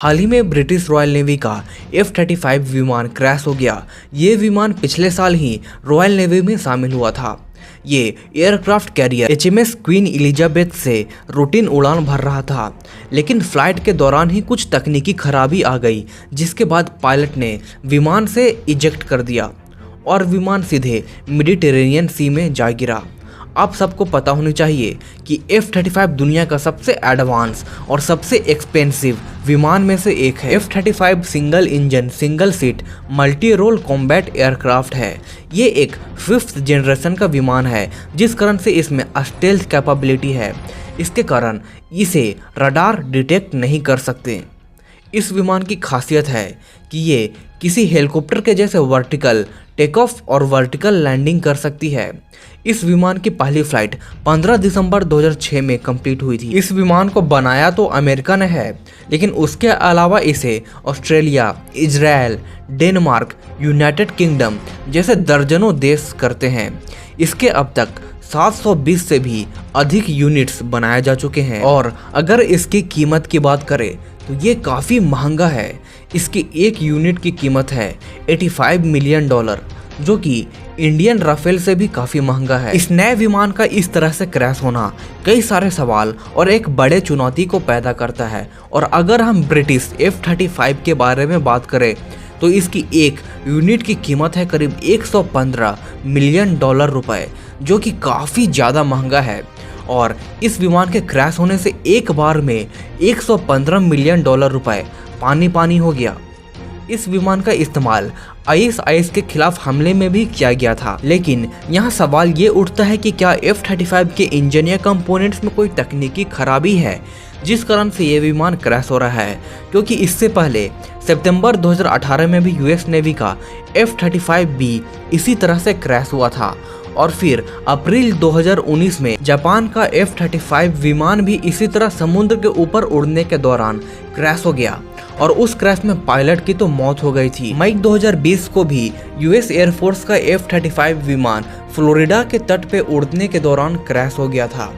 हाल ही में British royal navy का F-35 विमान क्रैश हो गया। ये विमान पिछले साल ही रॉयल नेवी में शामिल हुआ था। ये aircraft carrier HMS queen Elizabeth से रूटीन उड़ान भर रहा था, लेकिन फ्लाइट के दौरान ही कुछ तकनीकी खराबी आ गई, जिसके बाद पायलट ने विमान से इजेक्ट कर दिया और विमान सीधे मेडिटेरेनियन सी में जा गिरा। आप सबको पता होनी चाहिए कि F-35 दुनिया का सबसे एडवांस और सबसे एक्सपेंसिव विमान में से एक है। F-35 single engine single seat multi role combat aircraft है। ये एक 5th जनरेशन का विमान है, जिस कारण से इसमें स्टेल्थ कैपेबिलिटी है। इसके कारण इसे रडार डिटेक्ट नहीं कर सकते। इस विमान की खासियत है कि ये किसी हेलीकॉप्टर के जैसे वर्टिकल टेक ऑफ और वर्टिकल लैंडिंग कर सकती है। इस विमान की पहली फ्लाइट 15 दिसंबर 2006 में कंप्लीट हुई थी। इस विमान को बनाया तो अमेरिका ने है, लेकिन उसके अलावा इसे Australia, Israel, Denmark, United kingdom जैसे दर्जनों देश करते हैं। इसके अब तक 720 से भी अधिक यूनिट्स बनाए जा चुके हैं और अगर इसकी कीमत की बात करें तो ये काफ़ी महंगा है। इसकी एक यूनिट की कीमत है $85 मिलियन, जो कि इंडियन राफेल से भी काफ़ी महंगा है। इस नए विमान का इस तरह से क्रैश होना कई सारे सवाल और एक बड़े चुनौती को पैदा करता है। और अगर हम ब्रिटिश F-35 के बारे में बात करें तो इसकी एक यूनिट की कीमत है करीब $115 मिलियन रुपए, जो कि काफ़ी ज़्यादा महंगा है। और इस विमान के क्रैश होने से एक बार में $115 मिलियन रुपए पानी हो गया। इस विमान का इस्तेमाल ISIS के खिलाफ हमले में भी किया गया था, लेकिन यहाँ सवाल ये उठता है कि क्या F-35 के इंजन या कंपोनेंट्स में कोई तकनीकी खराबी है जिस कारण से ये विमान क्रैश हो रहा है, क्योंकि इससे पहले सितंबर 2018 में भी US नेवी का F-35B इसी तरह से क्रैश हुआ था। और फिर अप्रैल 2019 में जापान का F-35 विमान भी इसी तरह समुद्र के ऊपर उड़ने के दौरान क्रैश हो गया और उस क्रैश में पायलट की तो मौत हो गई थी। मई 2020 को भी US एयरफोर्स का F-35 विमान फ्लोरिडा के तट पे उड़ने के दौरान क्रैश हो गया था।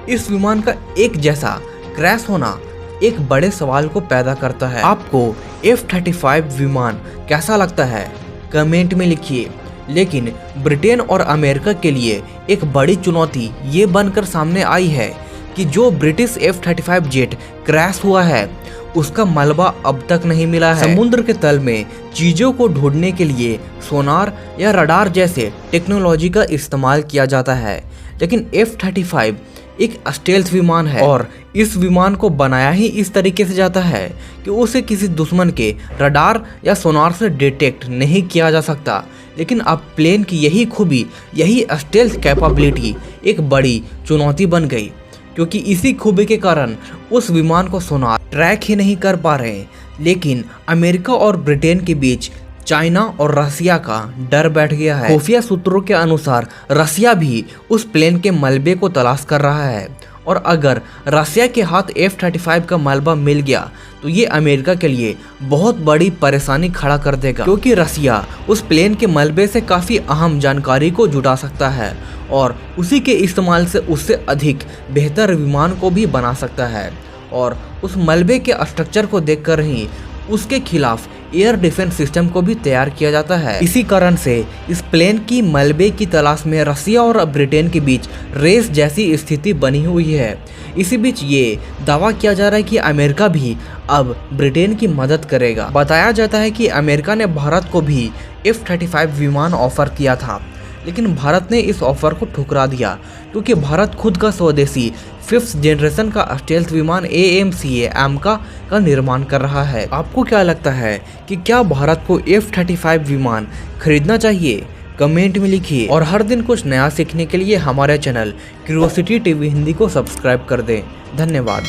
इस विमान का एक जैसा क्रैश होना एक बड़े सवाल को पैदा करता है। आपको F-35 विमान कैसा लगता है? कमेंट में लिखिए। लेकिन ब्रिटेन और अमेरिका के लिए एक बड़ी चुनौती ये बनकर सामने आई है कि जो ब्रिटिश F-35 जेट क्रैश हुआ है उसका मलबा अब तक नहीं मिला है। समुद्र के तल में चीजों को ढूंढने के लिए सोनार या रडार जैसे टेक्नोलॉजी का इस्तेमाल किया जाता है, लेकिन F-35 एक स्टेल्थ विमान है और इस विमान को बनाया ही इस तरीके से जाता है कि उसे किसी दुश्मन के रडार या सोनार से डिटेक्ट नहीं किया जा सकता। लेकिन अब प्लेन की यही खूबी, यही स्टेल्थ कैपेबिलिटी एक बड़ी चुनौती बन गई, क्योंकि इसी खूबी के कारण उस विमान को सोनार ट्रैक ही नहीं कर पा रहे। लेकिन अमेरिका और ब्रिटेन के बीच चाइना और रसिया का डर बैठ गया है। खुफिया सूत्रों के अनुसार रसिया भी उस प्लेन के मलबे को तलाश कर रहा है और अगर रसिया के हाथ F-35 का मलबा मिल गया तो ये अमेरिका के लिए बहुत बड़ी परेशानी खड़ा कर देगा, क्योंकि रसिया उस प्लेन के मलबे से काफ़ी अहम जानकारी को जुटा सकता है और उसी के इस्तेमाल से उससे अधिक बेहतर विमान को भी बना सकता है। और उस मलबे के स्ट्रक्चर को देखकर ही उसके खिलाफ एयर डिफेंस सिस्टम को भी तैयार किया जाता है। इसी कारण से इस प्लेन की मलबे की तलाश में रसिया और ब्रिटेन के बीच रेस जैसी स्थिति बनी हुई है। इसी बीच ये दावा किया जा रहा है कि अमेरिका भी अब ब्रिटेन की मदद करेगा। बताया जाता है कि अमेरिका ने भारत को भी F-35 विमान ऑफर किया था, लेकिन भारत ने इस ऑफर को ठुकरा दिया, क्योंकि भारत खुद का स्वदेशी 5th जनरेशन का स्टेल्थ विमान AMCA AMCA का निर्माण कर रहा है। आपको क्या लगता है कि क्या भारत को F-35 विमान खरीदना चाहिए? कमेंट में लिखिए और हर दिन कुछ नया सीखने के लिए हमारे चैनल क्यूरियोसिटी टीवी हिंदी को सब्सक्राइब कर दें। धन्यवाद।